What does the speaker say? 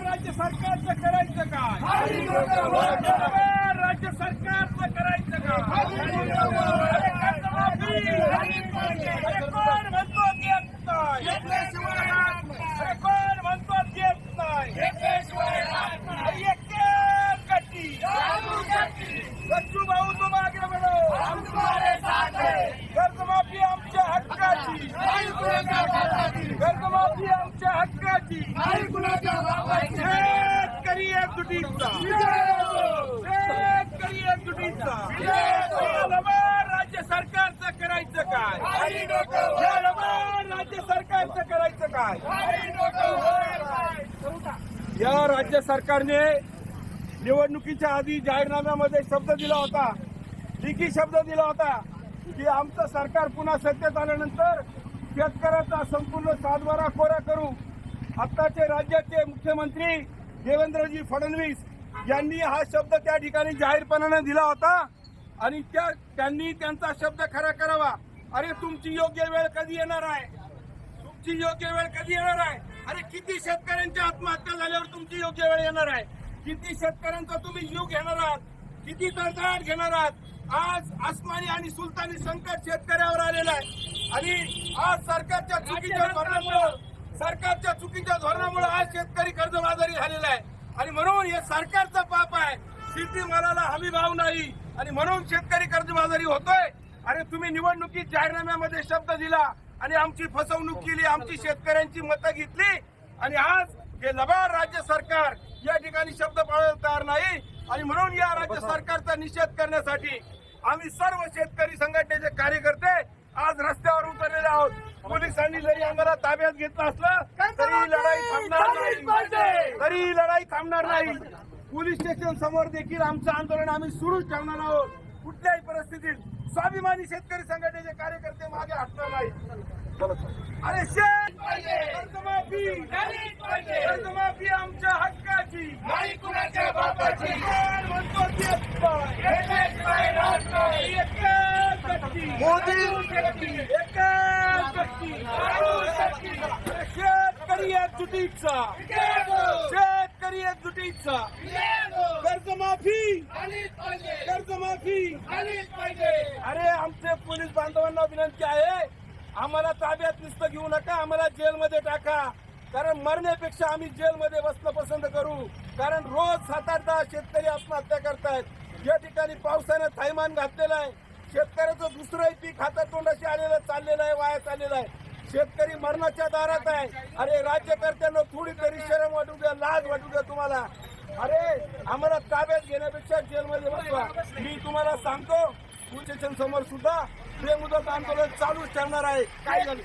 राज्य सरकारचं करायचं काय? राज्य सरकारचं करायचं काय? कोण म्हणतो देत नाही? कोण म्हणतो देत नाही? बच्चू भाऊ तुम आगे बढ़ो, कर्जमाफी आमच्या हक्काची, कर्जमाफी आमच्या हक्काची, शेतकरी एकजुटीचा, शेतकरी एकजुटीचा. राज्य सरकारचं करायचं काय? राज्य सरकारचं करायचं काय? या राज्य सरकारने निवडणुकीच्या आधी जाहीरनाम्यामध्ये शब्द दिला होता, लिखित शब्द दिला होता की आमचं सरकार पुन्हा सत्तेत आल्यानंतर शेतकऱ्याचा संपूर्ण सातबारा कोरा करू. आत्ताचे राज्याचे मुख्यमंत्री देवेंद्रजी फडणवीस यांनी हा शब्द त्या ठिकाणी जाहीरपणाने दिला होता आणि त्यांनी त्यांचा शब्द खरा करावा. अरे तुमची योग्य वेळ कधी येणार आहे? तुमची योग्य वेळ कधी येणार आहे? अरे किती शेतकऱ्यांच्या आत्महत्या झाल्यावर तुमची योग्य वेळ येणार आहे? किती शेतकऱ्यांचा तुम्ही जीव घेणार आहात? किती तडतडाट घेणार आहात? आज आसमानी आणि सुलतानी संकट शेतकऱ्यावर आलेलं आहे आणि आज सरकारच्या चुकीच्या धोरणामुळे आज शेतकरी कर्जबाजारी झालेला आहे आणि म्हणून हे सरकारचं पाप आहे. शेतीमालाला हमी भाव नाही आणि म्हणून शेतकरी कर्जबाजारी होतोय. अरे तुम्ही निवडणुकीत जाहीरनाम्यामध्ये शब्द दिला आणि आमची फसवणूक केली, आमची शेतकऱ्यांची मतं घेतली आणि आज हे लबाड राज्य सरकार या ठिकाणी शब्द पाळायला तयार नाही आणि म्हणून या राज्य सरकारचा निषेध करण्यासाठी आम्ही सर्व शेतकरी संघटनेचे कार्यकर्ते आज रस्त्यावर उतरलेले आहोत. पोलिसांनी जरी आम्हाला ताब्यात घेतलं असलं तरी लढाई थांबणार नाही. पोलीस स्टेशन समोर देखील आमचं आंदोलन आम्ही सुरूच ठेवणार आहोत. कुठल्याही परिस्थितीत स्वाभिमानी शेतकरी संघटनेचे कार्यकर्ते मागे हटणार नाही. अरे कर्जमाफी आमच्या हक्काची, कुणाच्या बापाची. म्हणतो मोदी शेतकरी एकजुटीचा, शेतकरी एकजुटीचा. कर्जमाफी. अरे आमचे पोलीस बांधवांना विनंती आहे, आम्हाला ताब्यात नुसतं घेऊ नका, आम्हाला जेलमध्ये टाका. कारण मरण्यापेक्षा आम्ही जेलमध्ये बसणं पसंत करू. कारण रोज 7-8 शेतकरी आत्महत्या करतायत. या ठिकाणी पावसानं थैमान घातलेलं आहे. शेतकऱ्याचं दुसरंही पीक हातातोंडाशी आलेलं चाललेलं आहे, वाया चाललेलं आहे. शेतकरी मरणाच्या दारात आहे. अरे राज्यकर्त्यांना थोडी तरी शरम वाटू द्या, लाज वाटू द्या तुम्हाला. अरे आम्हाला ताब्यात घेण्यापेक्षा जेलमध्ये बसवा. मी तुम्हाला सांगतो पोलीस स्टेशन समोर सुद्धा बेमुदत आंदोलन चालूच ठेवणार आहे. काय झालं?